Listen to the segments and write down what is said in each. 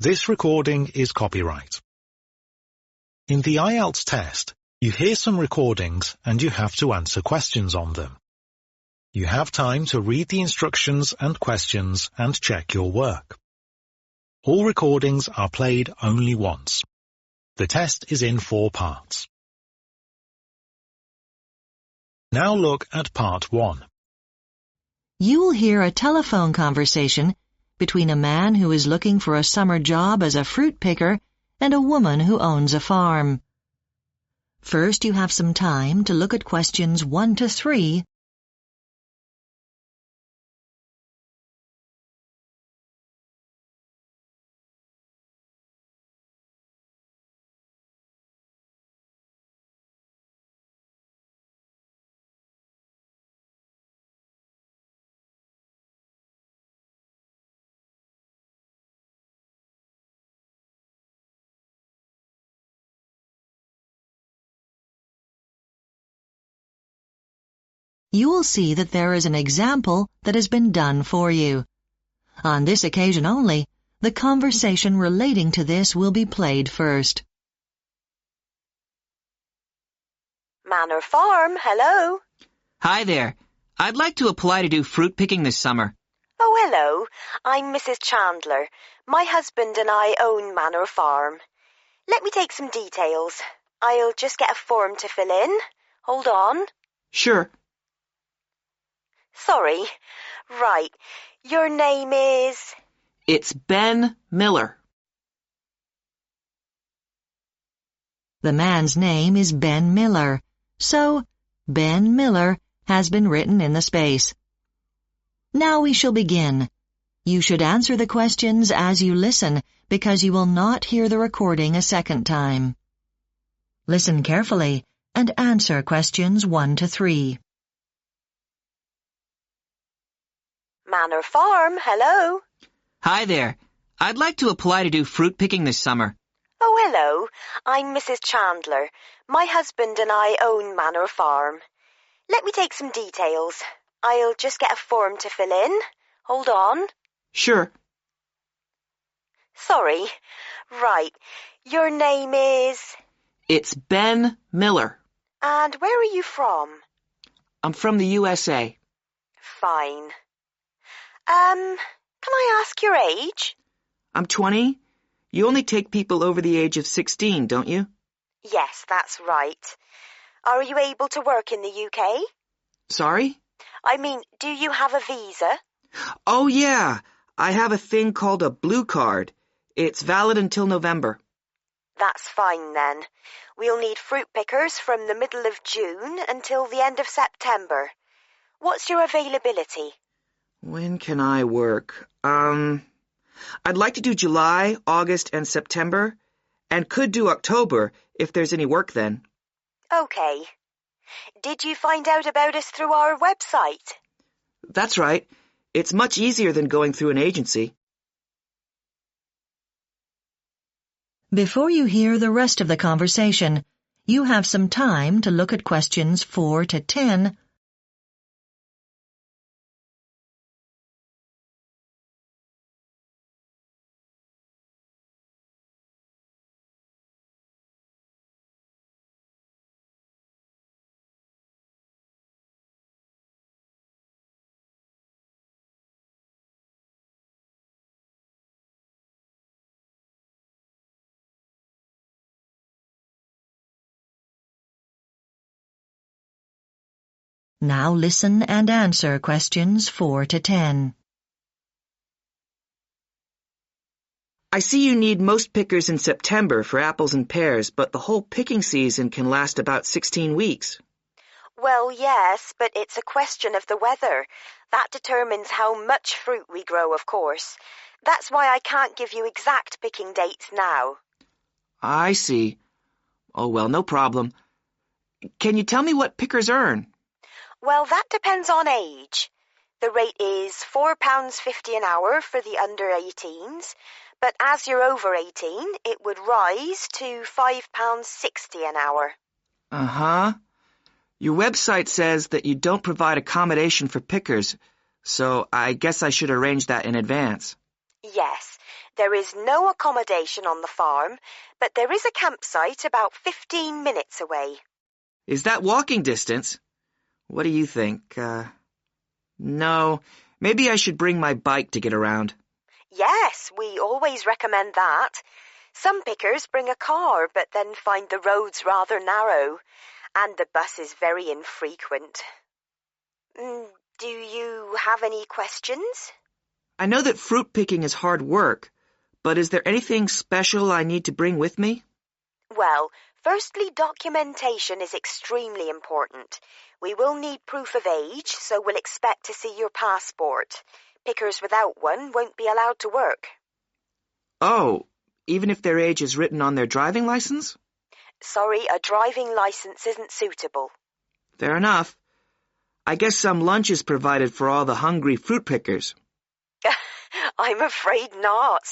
This recording is copyright. In the IELTS test, you hear some recordings and you have to answer questions on them. You have time to read the instructions and questions and check your work. All recordings are played only once. The test is in 4 parts. Now look at part 1. You will hear a telephone conversation between a man who is looking for a summer job as a fruit picker and a woman who owns a farm. First, you have some time to look at questions 1 to 3. You will see that there is an example that has been done for you. On this occasion only, the conversation relating to this will be played first. Manor Farm, hello. Hi there. I'd like to apply to do fruit picking this summer. Oh, hello. I'm Mrs. Chandler. My husband and I own Manor Farm. Let me take some details. I'll just get a form to fill in. Hold on. Sure. Sorry. Right. Your name is... It's Ben Miller. The man's name is Ben Miller, so Ben Miller has been written in the space. Now we shall begin. You should answer the questions as you listen because you will not hear the recording a second time. Listen carefully and answer questions 1 to 3. Manor Farm, hello. Hi there. I'd like to apply to do fruit picking this summer. Oh, hello. I'm Mrs. Chandler. My husband and I own Manor Farm. Let me take some details. I'll just get a form to fill in. Hold on. Sure. Sorry. Right. Your name is... It's Ben Miller. And where are you from? I'm from the USA. Fine. Can I ask your age? I'm 20. You only take people over the age of 16, don't you? Yes, that's right. Are you able to work in the UK? Sorry? I mean, do you have a visa? Oh, yeah. I have a thing called a blue card. It's valid until November. That's fine then. We'll need fruit pickers from the middle of June until the end of September. What's your availability? When can I work? I'd like to do July, August, and September, and could do October if there's any work then. Okay. Did you find out about us through our website? That's right. It's much easier than going through an agency. Before you hear the rest of the conversation, you have some time to look at questions 4 to 10. Now listen and answer questions 4 to 10. I see you need most pickers in September for apples and pears, but the whole picking season can last about 16 weeks. Well, yes, but it's a question of the weather. That determines how much fruit we grow, of course. That's why I can't give you exact picking dates now. I see. Oh, well, no problem. Can you tell me what pickers earn? Well, that depends on age. The rate is £4.50 an hour for the under 18s, but as you're over 18, it would rise to £5.60 an hour. Uh-huh. Your website says that you don't provide accommodation for pickers, so I guess I should arrange that in advance. Yes, There is no accommodation on the farm, but there is a campsite about 15 minutes away. Is that walking distance? What do you think? No, maybe I should bring my bike to get around. Yes, we always recommend that. Some pickers bring a car, but then find the roads rather narrow, and the bus is very infrequent. Do you have any questions? I know that fruit picking is hard work, but is there anything special I need to bring with me? Well, firstly, documentation is extremely important. We will need proof of age, so we'll expect to see your passport. Pickers without one won't be allowed to work. Oh, even if their age is written on their driving license? Sorry, a driving license isn't suitable. Fair enough. I guess some lunch is provided for all the hungry fruit pickers. I'm afraid not.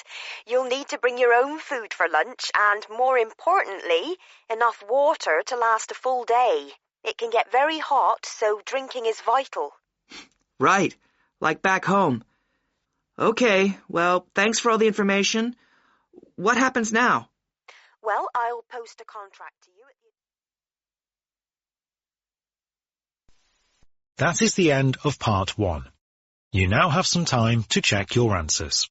You'll need to bring your own food for lunch and, more importantly, enough water to last a full day. It can get very hot, so drinking is vital. Right, like back home. Okay, well, thanks for all the information. What happens now? Well, I'll post a contract to you. That is the end of part 1. You now have some time to check your answers.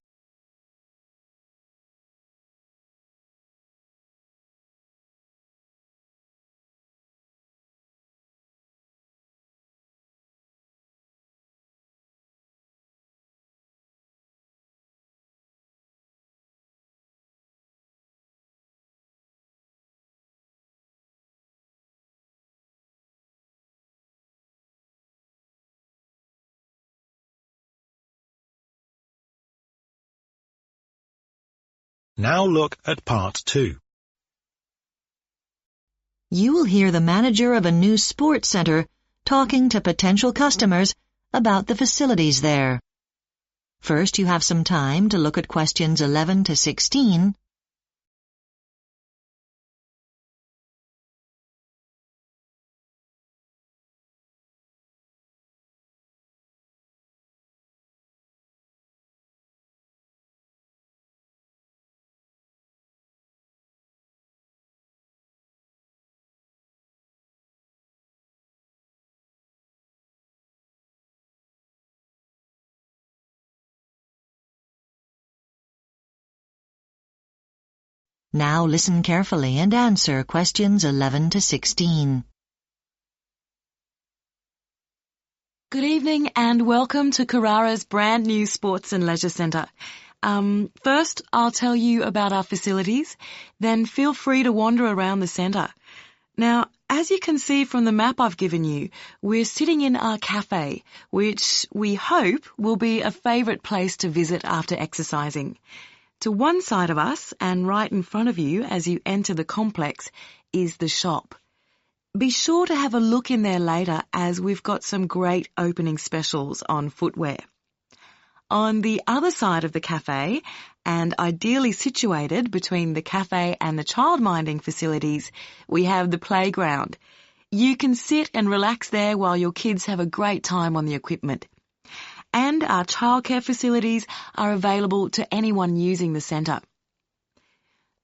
Now look at part 2. You will hear the manager of a new sports center talking to potential customers about the facilities there. First, you have some time to look at questions 11 to 16. Now listen carefully and answer questions 11 to 16. Good evening and welcome to Carrara's brand new Sports and Leisure Centre. First, I'll tell you about our facilities, then feel free to wander around the centre. Now, as you can see from the map I've given you, we're sitting in our cafe, which we hope will be a favourite place to visit after exercising. To one side of us and right in front of you as you enter the complex is the shop. Be sure to have a look in there later as we've got some great opening specials on footwear. On the other side of the cafe, and ideally situated between the cafe and the childminding facilities, we have the playground. You can sit and relax there while your kids have a great time on the equipment. And our childcare facilities are available to anyone using the centre.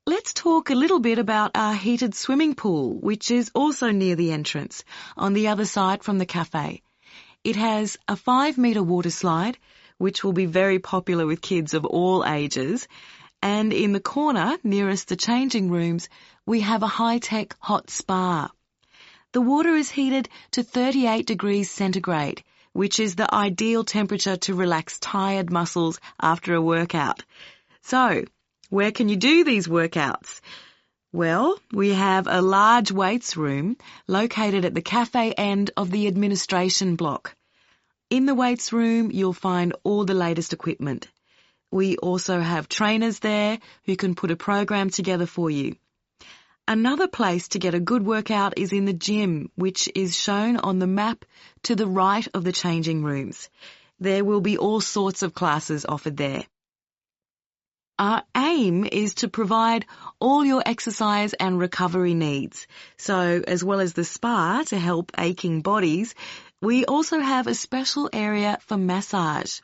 Let's talk a little bit about our heated swimming pool, which is also near the entrance, on the other side from the cafe. It has a 5-metre water slide, which will be very popular with kids of all ages, and in the corner, nearest the changing rooms, we have a high-tech hot spa. The water is heated to 38 degrees centigrade, which is the ideal temperature to relax tired muscles after a workout. So, where can you do these workouts? Well, we have a large weights room located at the cafe end of the administration block. In the weights room, you'll find all the latest equipment. We also have trainers there who can put a program together for you. Another place to get a good workout is in the gym, which is shown on the map to the right of the changing rooms. There will be all sorts of classes offered there. Our aim is to provide all your exercise and recovery needs. So, as well as the spa to help aching bodies, we also have a special area for massage.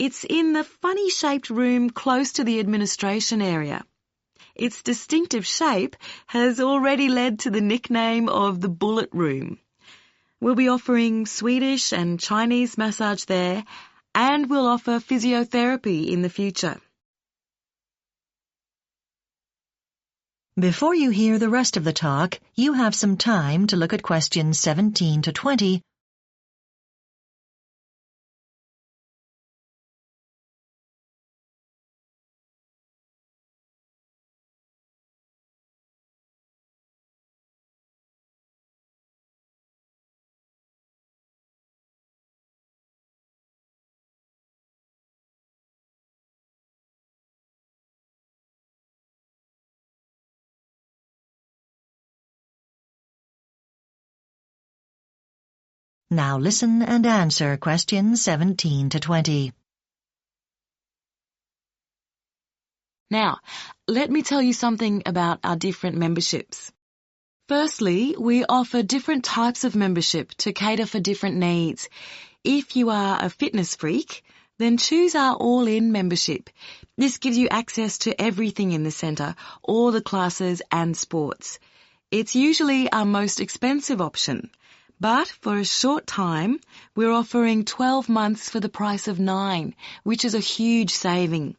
It's in the funny-shaped room close to the administration area. Its distinctive shape has already led to the nickname of the Bullet Room. We'll be offering Swedish and Chinese massage there, and we'll offer physiotherapy in the future. Before you hear the rest of the talk, you have some time to look at questions 17 to 20. Now listen and answer questions 17 to 20. Now, let me tell you something about our different memberships. Firstly, we offer different types of membership to cater for different needs. If you are a fitness freak, then choose our all-in membership. This gives you access to everything in the centre, all the classes and sports. It's usually our most expensive option. But for a short time, we're offering 12 months for the price of 9, which is a huge saving.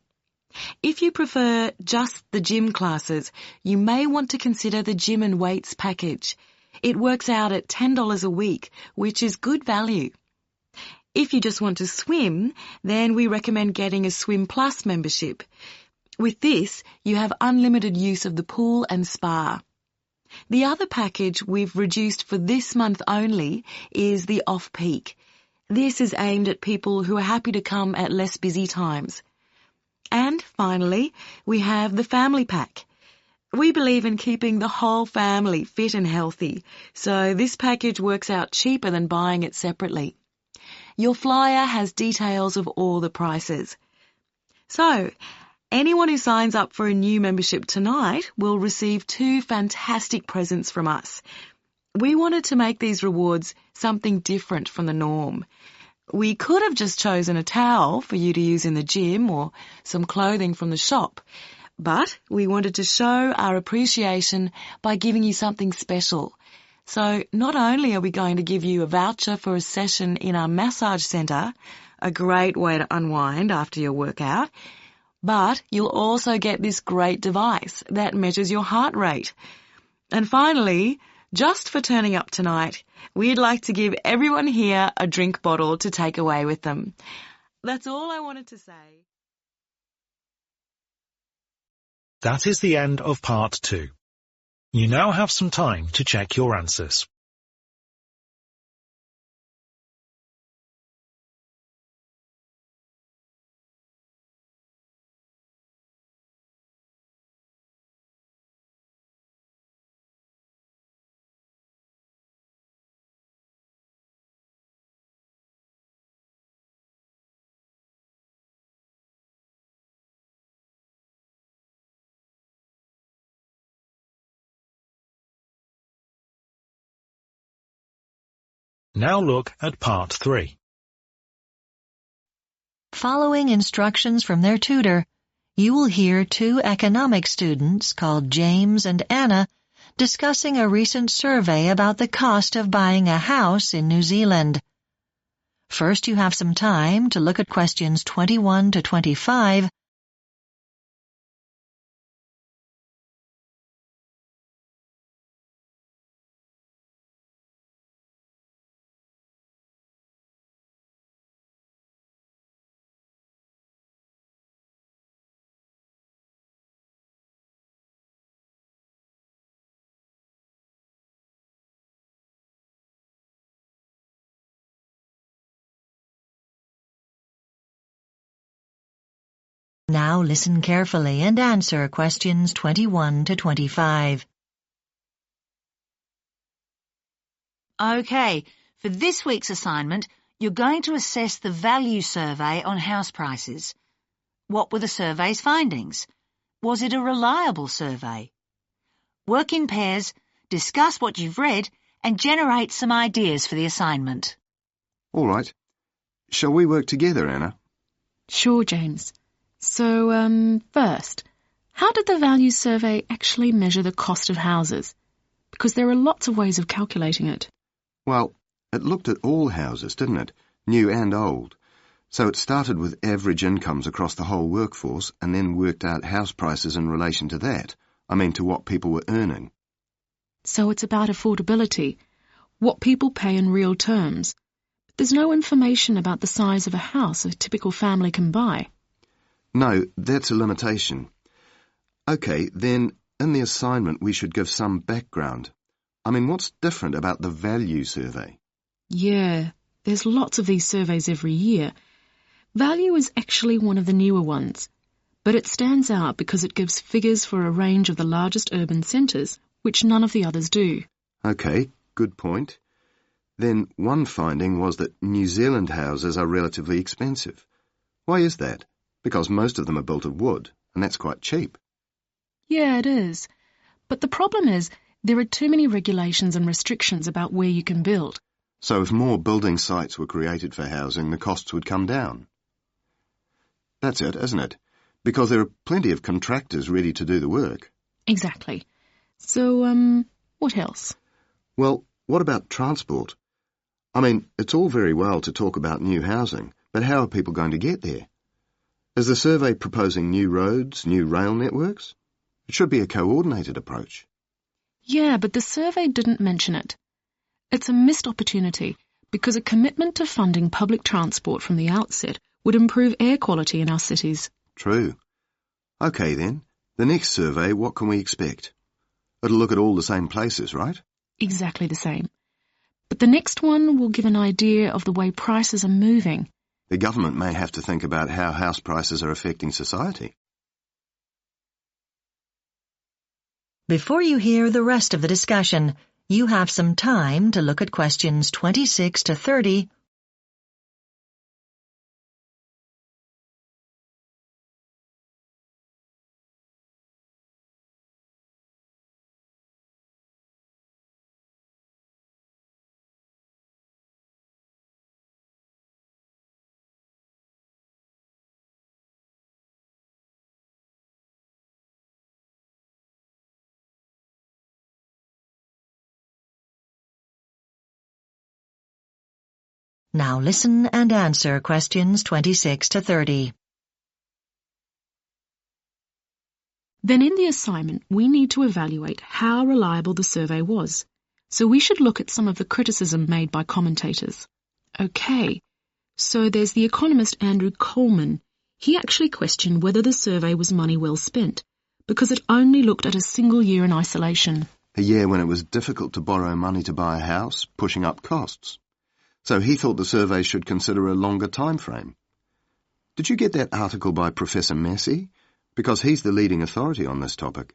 If you prefer just the gym classes, you may want to consider the gym and weights package. It works out at $10 a week, which is good value. If you just want to swim, then we recommend getting a Swim Plus membership. With this, you have unlimited use of the pool and spa. The other package we've reduced for this month only is the off-peak. This is aimed at people who are happy to come at less busy times. And finally, we have the family pack. We believe in keeping the whole family fit and healthy, so this package works out cheaper than buying it separately. Your flyer has details of all the prices. So, anyone who signs up for a new membership tonight will receive 2 fantastic presents from us. We wanted to make these rewards something different from the norm. We could have just chosen a towel for you to use in the gym or some clothing from the shop, but we wanted to show our appreciation by giving you something special. So not only are we going to give you a voucher for a session in our massage centre, a great way to unwind after your workout, but you'll also get this great device that measures your heart rate. And finally, just for turning up tonight, we'd like to give everyone here a drink bottle to take away with them. That's all I wanted to say. That is the end of part 2. You now have some time to check your answers. Now look at part 3. Following instructions from their tutor, you will hear 2 economics students called James and Anna discussing a recent survey about the cost of buying a house in New Zealand. First, you have some time to look at questions 21 to 25. Now listen carefully and answer questions 21 to 25. Okay, for this week's assignment, you're going to assess the value survey on house prices. What were the survey's findings? Was it a reliable survey? Work in pairs, discuss what you've read, and generate some ideas for the assignment. All right. Shall we work together, Anna? Sure, James. So, first, how did the value survey actually measure the cost of houses? Because there are lots of ways of calculating it. Well, it looked at all houses, didn't it? New and old. So it started with average incomes across the whole workforce and then worked out house prices in relation to that. I mean, to what people were earning. So it's about affordability, what people pay in real terms. But there's no information about the size of a house a typical family can buy. No, that's a limitation. OK, then in the assignment we should give some background. I mean, what's different about the value survey? Yeah, there's lots of these surveys every year. Value is actually one of the newer ones, but it stands out because it gives figures for a range of the largest urban centres, which none of the others do. OK, good point. Then one finding was that New Zealand houses are relatively expensive. Why is that? Because most of them are built of wood, and that's quite cheap. Yeah, it is. But the problem is there are too many regulations and restrictions about where you can build. So if more building sites were created for housing, the costs would come down. That's it, isn't it? Because there are plenty of contractors ready to do the work. Exactly. So, what else? Well, what about transport? I mean, it's all very well to talk about new housing, but how are people going to get there? Is the survey proposing new roads, new rail networks? It should be a coordinated approach. Yeah, but the survey didn't mention it. It's a missed opportunity because a commitment to funding public transport from the outset would improve air quality in our cities. True. OK then, the next survey, what can we expect? It'll look at all the same places, right? Exactly the same. But the next one will give an idea of the way prices are moving. The government may have to think about how house prices are affecting society. Before you hear the rest of the discussion, you have some time to look at questions 26 to 30. Now listen and answer questions 26 to 30. Then in the assignment, we need to evaluate how reliable the survey was. So we should look at some of the criticism made by commentators. Okay, so there's the economist Andrew Coleman. He actually questioned whether the survey was money well spent, because it only looked at a single year in isolation. A year when it was difficult to borrow money to buy a house, pushing up costs. So he thought the survey should consider a longer time frame. Did you get that article by Professor Massey? Because he's the leading authority on this topic.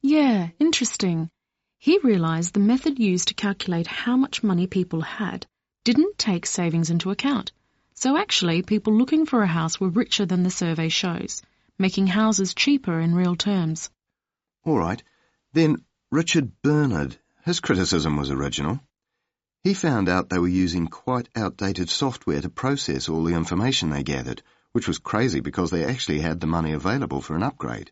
Yeah, interesting. He realised the method used to calculate how much money people had didn't take savings into account. So actually, people looking for a house were richer than the survey shows, making houses cheaper in real terms. All right. Then Richard Bernard, his criticism was original. He found out they were using quite outdated software to process all the information they gathered, which was crazy because they actually had the money available for an upgrade.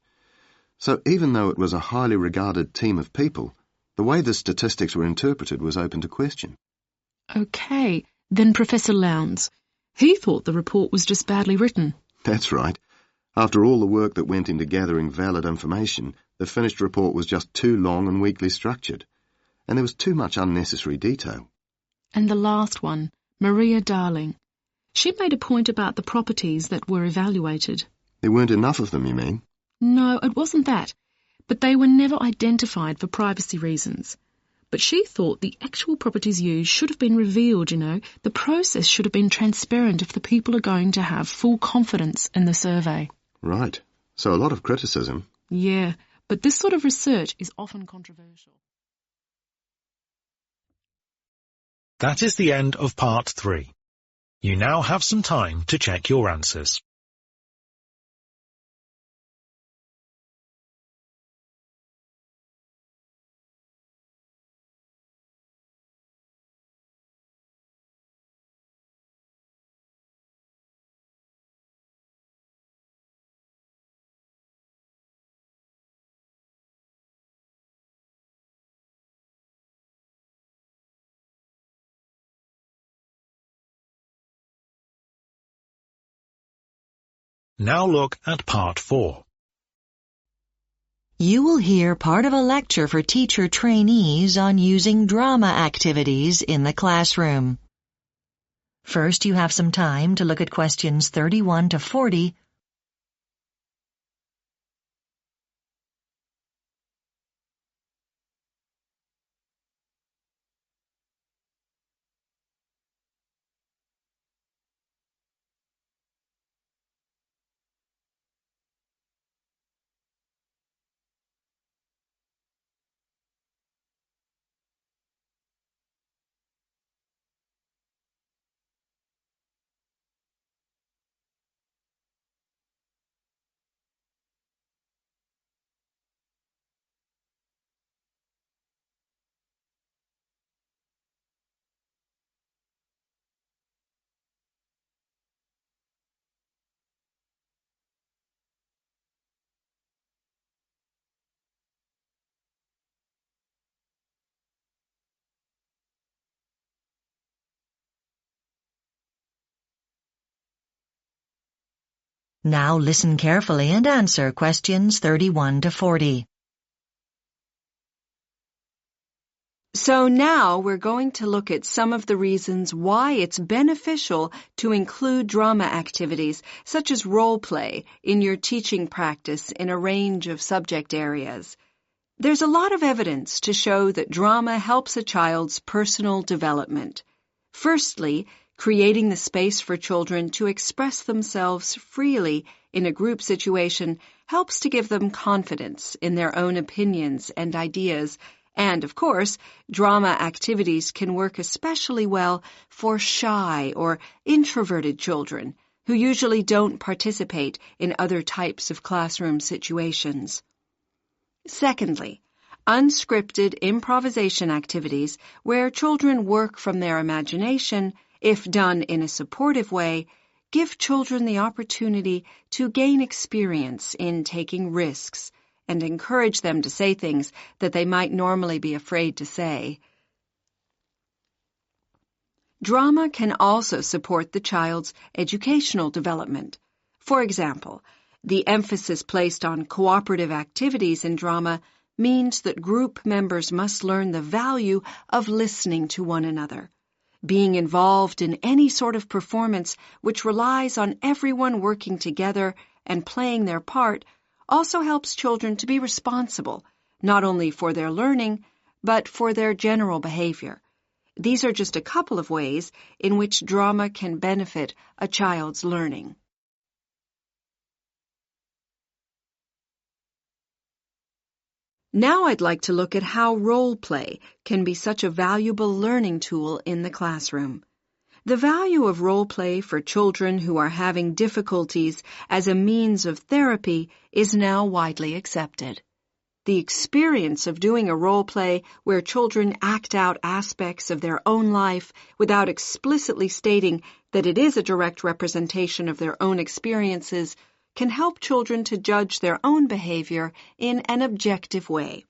So even though it was a highly regarded team of people, the way the statistics were interpreted was open to question. Okay, then Professor Lowndes. He thought the report was just badly written. That's right. After all the work that went into gathering valid information, the finished report was just too long and weakly structured, and there was too much unnecessary detail. And the last one, Maria Darling. She made a point about the properties that were evaluated. There weren't enough of them, you mean? No, it wasn't that. But they were never identified for privacy reasons. But she thought the actual properties used should have been revealed, you know. The process should have been transparent if the people are going to have full confidence in the survey. Right. So a lot of criticism. Yeah, but this sort of research is often controversial. That is the end of part 3. You now have some time to check your answers. Now look at Part 4. You will hear part of a lecture for teacher trainees on using drama activities in the classroom. First, you have some time to look at questions 31 to 40. Now listen carefully and answer questions 31 to 40. So now we're going to look at some of the reasons why it's beneficial to include drama activities, such as role play, in your teaching practice in a range of subject areas. There's a lot of evidence to show that drama helps a child's personal development. Firstly, creating the space for children to express themselves freely in a group situation helps to give them confidence in their own opinions and ideas. And, of course, drama activities can work especially well for shy or introverted children who usually don't participate in other types of classroom situations. Secondly, unscripted improvisation activities where children work from their imagination, if done in a supportive way, give children the opportunity to gain experience in taking risks and encourage them to say things that they might normally be afraid to say. Drama can also support the child's educational development. For example, the emphasis placed on cooperative activities in drama means that group members must learn the value of listening to one another. Being involved in any sort of performance which relies on everyone working together and playing their part also helps children to be responsible, not only for their learning, but for their general behavior. These are just a couple of ways in which drama can benefit a child's learning. Now I'd like to look at how role play can be such a valuable learning tool in the classroom. The value of role play for children who are having difficulties as a means of therapy is now widely accepted. The experience of doing a role play where children act out aspects of their own life without explicitly stating that it is a direct representation of their own experiences can help children to judge their own behavior in an objective way.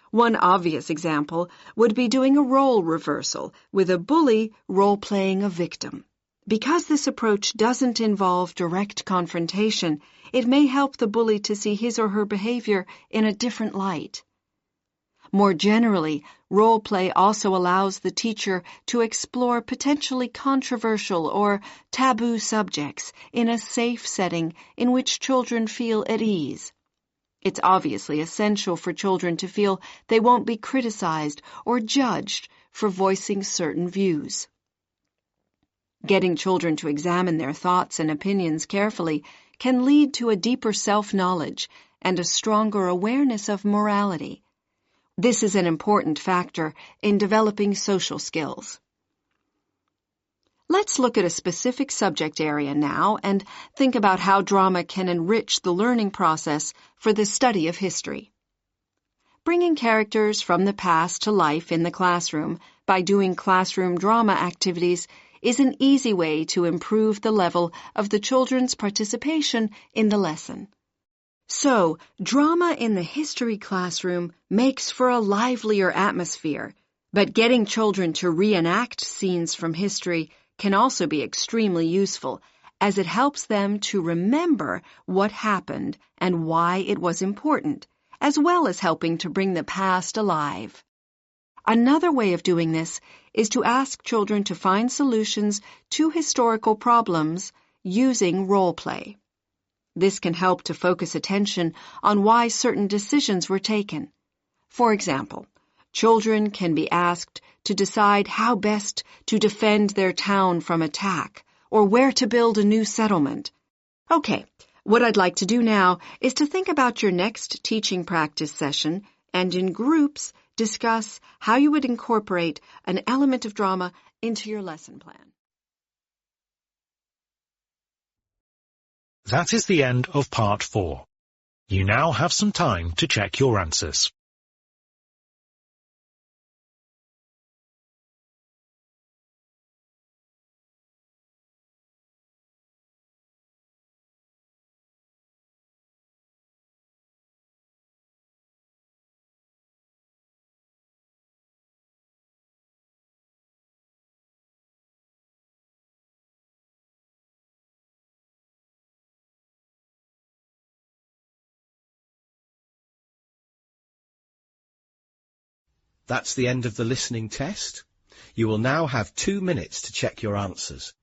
One obvious example would be doing a role reversal with a bully role-playing a victim. Because this approach doesn't involve direct confrontation, it may help the bully to see his or her behavior in a different light. More generally, role play also allows the teacher to explore potentially controversial or taboo subjects in a safe setting in which children feel at ease. It's obviously essential for children to feel they won't be criticized or judged for voicing certain views. Getting children to examine their thoughts and opinions carefully can lead to a deeper self-knowledge and a stronger awareness of morality. This is an important factor in developing social skills. Let's look at a specific subject area now and think about how drama can enrich the learning process for the study of history. Bringing characters from the past to life in the classroom by doing classroom drama activities is an easy way to improve the level of the children's participation in the lesson. So, drama in the history classroom makes for a livelier atmosphere, but getting children to reenact scenes from history can also be extremely useful, as it helps them to remember what happened and why it was important, as well as helping to bring the past alive. Another way of doing this is to ask children to find solutions to historical problems using role play. This can help to focus attention on why certain decisions were taken. For example, children can be asked to decide how best to defend their town from attack or where to build a new settlement. Okay, what I'd like to do now is to think about your next teaching practice session and in groups discuss how you would incorporate an element of drama into your lesson plan. That is the end of part 4. You now have some time to check your answers. That's the end of the listening test. You will now have 2 minutes to check your answers.